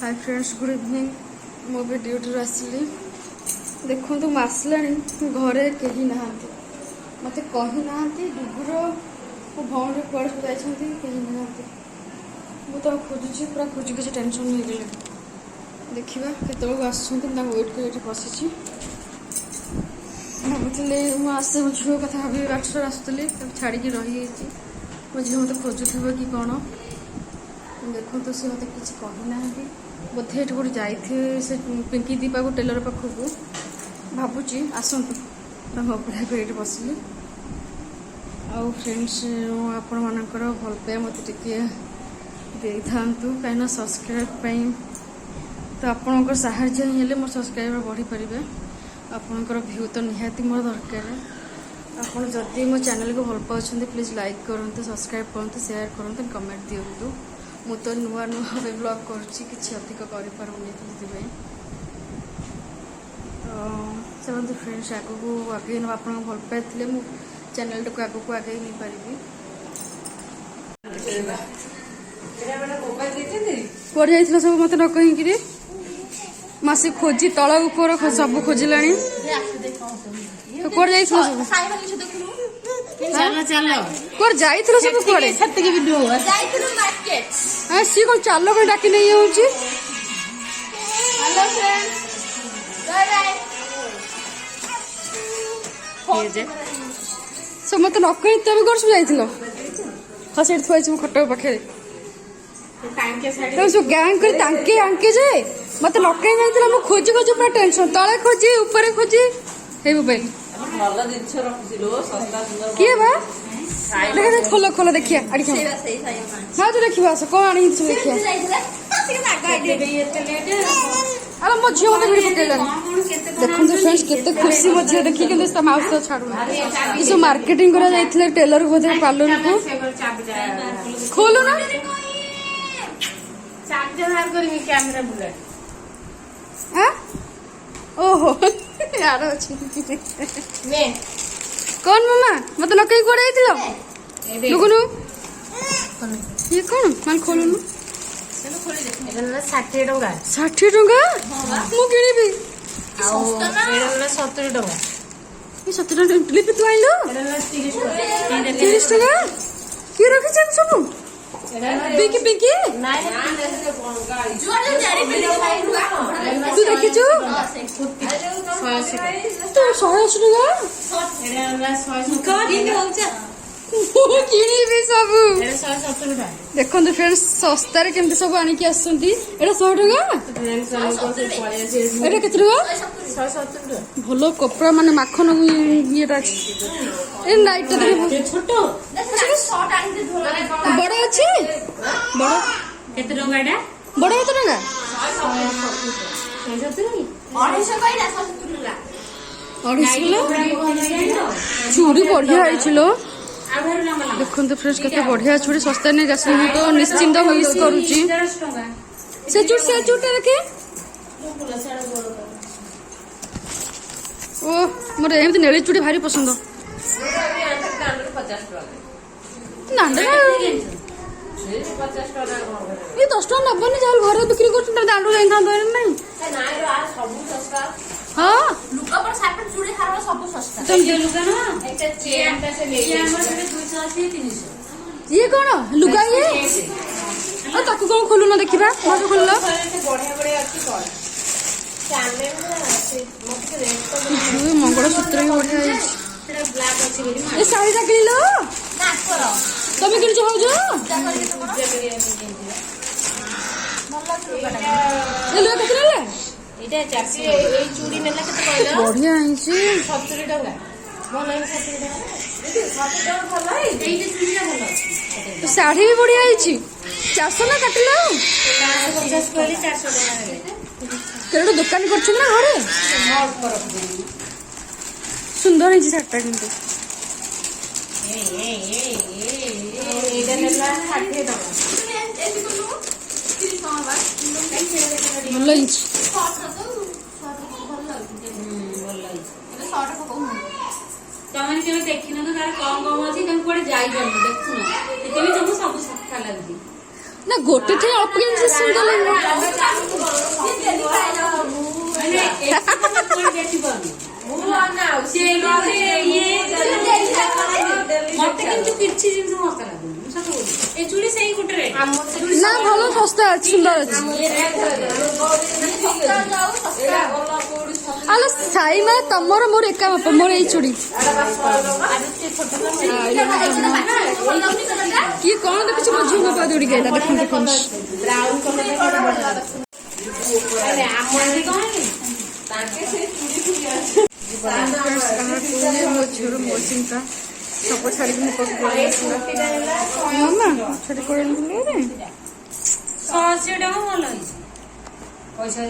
Hi friends good evening मो भी duty आसली देखो तुम आसला घरे कहीं ना मत कही ना डुगुर मो भौणी कड़े सब जाती कहीं ना मुझे खोजुची पूरा खोजु किसी टेंशन नहीं गले देखा केत आसुँच वेट कर बसी भावुली मुझे मो झील कथा भाभी बाटर आसुली छाड़ी रही मो झील मत खोजुव कि कौन देखो तो सी मत किसी कहना बोधे ये गोटे जाइए से पिंकी दीपा को टेलर पाखक भावुची आसतु अपेक्षा ये बसली आउ फ्रेंड्स आपण मानकर भल पाए मत दे था कहीं सब्सक्राइब तो आपण साहाଯ୍य ही मोर सब्सक्राइबर बढ़ी पारे आपणकर व्यू तो निहाती मोर दरकार आपड़ जदि मो चैनल को भल पाँच प्लीज लाइक करूँ सब्सक्राइब करूँ शेयर करूँ कमेंट दिंतु मु तो नुआ नुआ ब्लॉग करुँची किसी अधिक करें तो फ्रेंड्स आग को आगे आप भल पाई मु चैनल को आग को आगे नहीं पारि कौन जा सब मत न कहीं मासी खोजी तल ऊपर सब खोजिला कौन जा सब चलो चलो कौन जाइए सब कौड़े सी कौन चाल कर डाक नहीं हूँ सब मत न कहीं तुम कौन सब जाइल हाँ से थोड़ी खट पाखे सब गैंग कर तांके आंके जाए मत लकई जाइए मो खोजी खोजी पूरा टेंशन तले खोजी ऊपर खोजी हे मोबाइल किए बा देख खोल खोल देखिए हाँ तो देखिए आस कौन आनी सब देखिए अरे मो झील मत भिड़ पकड़ानी देखो फ्रेंड्स केते खुशी मो झील देखी कि माउस तो छाड़ू ये सब मार्केटिंग करा जाइथिले टेलर बोधे पार्लर को खोलो ना कैमरा बुलेट ओहो यार अच्छी कौन मामा मत न कहीं कोड़े आइथिलो लुगुनु ये कौन मान खोलुनु 60 टंका 60 टंका मु किनिबी 70 टंका ये 70 टंका क्लिप तू आइलो 30 टंका की रखि छ सब पिंकी पिंकी तू देखी छु तू 180 टंका किनिबी सब देखो फ्रेंड्स सस्तार केमती सब आनिकी आसुंती एटा 100 टंका एटा केते टंका भलो कपड़ा माने माखन येटा ए नाइट देखि छोटो बड़ अछि बड़ केते टंका एटा बड़ केते टंका 250 कइला 70 किलो चूड़ी बढ़िया आइछिलो देखो तो फ्रेंड्स केते बढ़िया चूड़ी सस्ता नहीं गस तो निश्चिंत मिस करूची से चूड़ी रखे ओ मोर एमती नेली चूड़ी भारी पसंद ना ये 10 टका नबनी जाल घर बिक्री कर दांडू जाई था नहीं हाँ लुका पर सापट चूड़ी हार सब सस्ता तुम ये लुका ना एक चेन पे से ले ये हमर 280 300 ये कौन लुगा ये और ताकू कौन खोलु ना देखिबा मत खोललो बढ़िया बढ़िया अच्छी कौन सामने में अच्छे मत रेट तो ये मंगलसूत्र भी बढ़िया है तेरा ब्लैक अच्छी बोली ये साड़ी ता किलो ना करो तमे किन हो जो पूजा करके तो पूजा करिए भल्ला लुका ये लुगा कितने ले एटा चासी ए चूड़ी नेला केते कहला बढ़िया है जी 70 टका भल है 70 टका 70 टका भल है एटा चूड़ीला भल साड़ी भी बढ़िया है जी 400 ना काटलो 450 कहली 400 टका है केडो दुकान करछ ना घरे बहुत फरक सुंदर है जी साड़ीटा किंतु एटा नेला 60 टका भल है तमन केबे देखिन तो तार कम कम अछि तम कोडे जाई गल देखुन एते भी तुम सब सस्ता लागि ନା ଗୋଟେ ଥି ଅଳ୍ପ ଜିନିଷ ସୁନ୍ଦର ଲାଗିବ। ମତେ କିନ୍ତୁ କିଛି ଜିନିଷ ମସ୍ତ ଲାଗୁନି ଏ ଚୁଡ଼ି ସେଇ ଗୋଟେ ରେଟ୍ ନା ଭଲ ଶସ୍ତା ଅଛି ସୁନ୍ଦର ଅଛି। ଆଲୋ ସାଇ ମା ତମର ମୋର ଏକା ମାପ ମୋର ଏଇ ଚୁଡ଼ି କିଏ କଣ ଦେଖୁଛି ମୋ ଝିଅ ମାପା ଦୌଡ଼ିକି ଆଇଲା ଦେଖନ୍ତୁ ଦେଖନ୍ତୁ ମୋ ଝିଅର ମୋ ଚିନ୍ତା ସବୁ ଛାଡ଼ିକି ମୋ ପାଖକୁ ପଳେଇ ଆସିଲା ନା ଛାଡ଼ି ପଳେଇଲି ଭଲ ହେଇଛି ପଇସା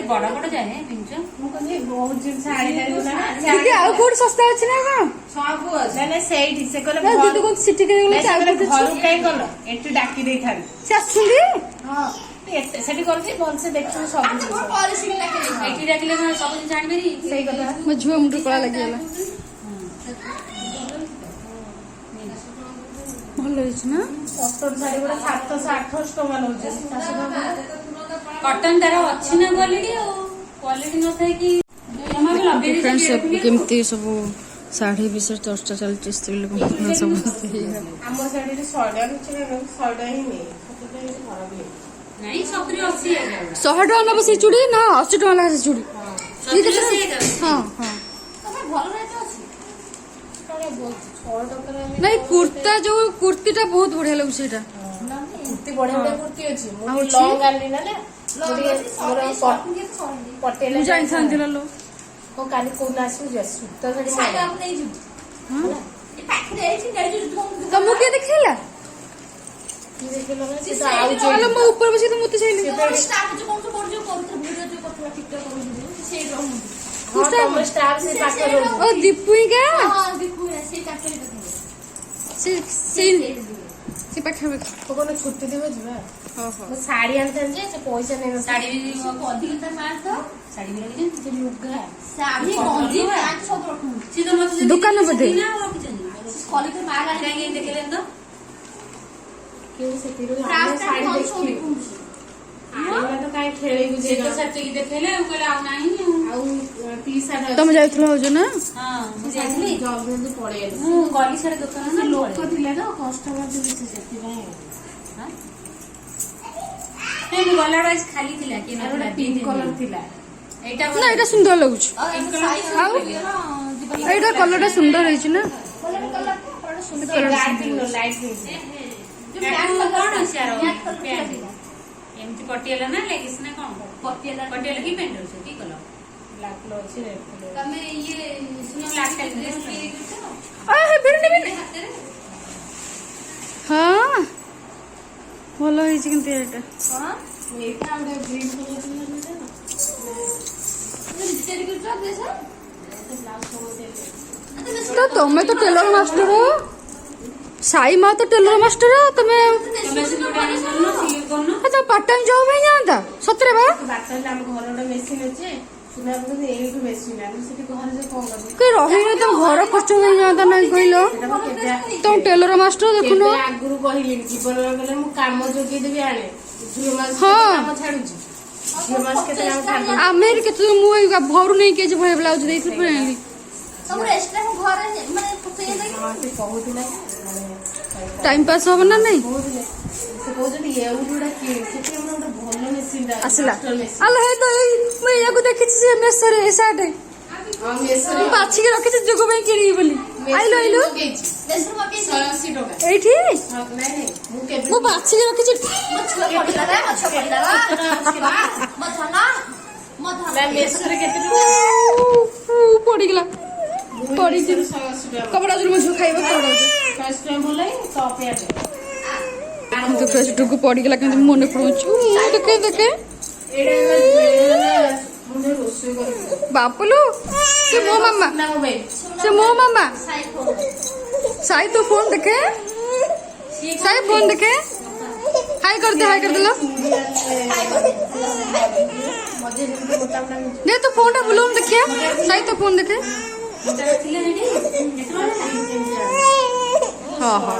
ବଡ ବଡ ଯାଏ ପିଞ୍ଚ ମୁଁ କହିଲି ବହୁତ ଜିନିଷ ଦିଦି ଆଉ କୋଉଠି ଶସ୍ତା ଅଛି ନା କଣ ସବୁ ଅଛି ନା ସେଇଠି ସେ କହିଲେ ଦିଦି କୋଉଠି ସିଟି ଘରକୁ କାହିଁ ଗଲ ଏଠି ଡାକି ଦେଇଥାନ୍ତି ସେ ଆସୁଛନ୍ତି ହଁ ସେଠି କରୁଛି ଭଲସେ ଦେଖିବୁ ସବୁ ଏଠି ଡାକିଲେ ସବୁ ଜିନିଷ ଜାଣିପାରିବି ସେଇ କଥା ମୋ ଝିଅ ମୁଣ୍ଡ କଳା ଲାଗିଗଲା ଭଲ ହେଇଛି ନା କଟନ ଶାଢୀ ଗୁଡା 700-800 ଟଙ୍କା ନଉଛି କଟନ ତାର ଅଛି ନା କ୍ୱାଲିଟି ଆଉ କ୍ୱାଲିଟି ନଥାଏ କି କେମିତି ସବୁ ଶାଢୀ ବିଷୟରେ ଚର୍ଚ୍ଚା ଚାଲିଛି ସ୍ତ୍ରୀ ଲୋକଙ୍କ ସମସ୍ତେ ଆମ ଶାଢୀରେ 100 ନାଇଁ 100 ଟଙ୍କା ନବ ସେ ଚୁଡ଼ି ନା 80 ଟଙ୍କା ଲାଗେ ସେ ଚୁଡ଼ି ହଁ ହଁ ନାଇଁ କୁର୍ତ୍ତା ଯୋଉ କୁର୍ତ୍ତୀଟା ବହୁତ ବଢିଆ ଲାଗୁଛି ସେଇଟା କୁର୍ତ୍ତି ବଢିଆ କୁର୍ତ୍ତି ଅଛି ମୁଁ ଲଙ୍ଗ ଆଣିଲି ନା ମୁଁ ଜାଣିଥାନ୍ତି ଲୋ କାଲି କୋଉଦିନ ଆସିବୁ ସୂତା ତମକୁ କିଏ ଦେଖେଇଲା ମୋ ଉପରେ ବସି ତ ମତେ ଚାହିଁଲି ଓ ଦୀପୁଇକା ସେ ପାଖାପାଖି ଛୁଟି ଦେବେ ଯିବା ଶାଢୀ ଆଣିଥାନ୍ତି ଯେ ସେ ପଇସା ନେଇ ଦୋକାନ ବୋଧେ ତମେ ଯାଇଥିଲ ହଉଛ ନା ମୁଁ ଗଲି ସାଡେ ଦୋକାନ ଲୋକ ଥିଲା ତ କଷ୍ଟମର ସେଥିପାଇଁ ମୁଁ ଗଲାବେଳେ ଖାଲି ଥିଲା ପିଙ୍କ କଲର ଥିଲା ନା ଏଇଟା ସୁନ୍ଦର ଲାଗୁଛି ଆଉ ଏଇଟା କଲରଟା ସୁନ୍ଦର ହେଇଛି ନା ଏମିତି ପଟିଆଲା ନା ଲେଗିସ୍ ନା କଣ ପଟିଆଲା କି ପ୍ୟାଣ୍ଟ ଅଛି କି କଲର ବ୍ଲାକ୍ କଲର ଅଛି ରେଡ୍ କଲର ତମେ ଇଏ ବ୍ଲାକ୍ ହଁ ଭଲ ହେଇଛି କିନ୍ତୁ ଏଇଟା ତ ତମେ ତ ଟେଲର ମାଷ୍ଟର ସାଇ ମା ତ ଟେଲର ମାଷ୍ଟର ତମେ ପାର୍ଟ ଟାଇମ ଜବ ପାଇଁ ଯାଆନ୍ତା ସତରେ ବା ରହିଲେ ତମ ଘର ଖର୍ଚ୍ଚ ହେଇଯାଆନ୍ତା ନାଇଁ କହିଲ ତମ ଟେଲର ମାଷ୍ଟର ଦେଖୁନ ଆଗରୁ କହିଲିଣି ଜୀବନ ଗଲେ ମୁଁ କାମ ଯୋଗେଇଦେବି ଆଣେ ଆମେ କେତେ ମୁଁ ଘରୁ ନେଇକି ଭଳିଆ ବ୍ଲାଉଜ ଦେଇଥିଲି ଆଣିଲି टाइम पास हब ना नहीं आसला आलो हे तो मैं या को देखि से मेसर ए साटे पाछी के रखि जोगो में किनी बोली आइलो आइलो एठी मु पाछी के रखि पड़ी गला पड़ी कपड़ा जो मुझे खाइबा कपड़ा तो फ्रेश टुकु पड़ी गला केन मन पड़ुछु देखे देखे बापलो से मो मामा साई तो फोन देखे साई फोन देखे हाय कर दे लो दे तो फोन टा बुलोम देखिए साई तो फोन देखे हाँ हाँ